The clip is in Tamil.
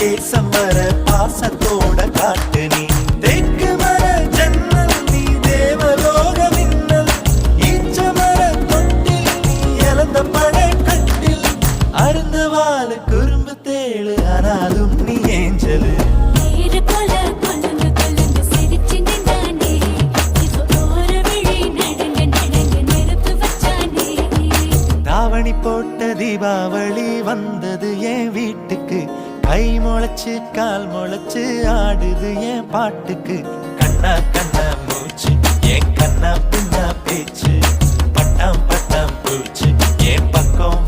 தேசம் வர பாசத்தோட காட்டு நீ தேக்கு மர ஜன்னல் நீ தேவலோக மின்னல் ஈச்ச மர தொட்டில் நீ இழந்த பழ கட்டில் அருந்த வாழு குறும்பு தேழு ஆனாலும் நீ ஏஞ்சலு தாவணி போட்ட தீபாவளி வந்தது என் வீட்டுக்கு கை முளைச்சு கால் முளைச்சு ஆடுது என் பாட்டுக்கு கண்ணா கண்ணா மூச்சு என் கண்ணா பின்னா பேச்சு பட்டாம் பட்டாம் பூச்சு என் பக்கம்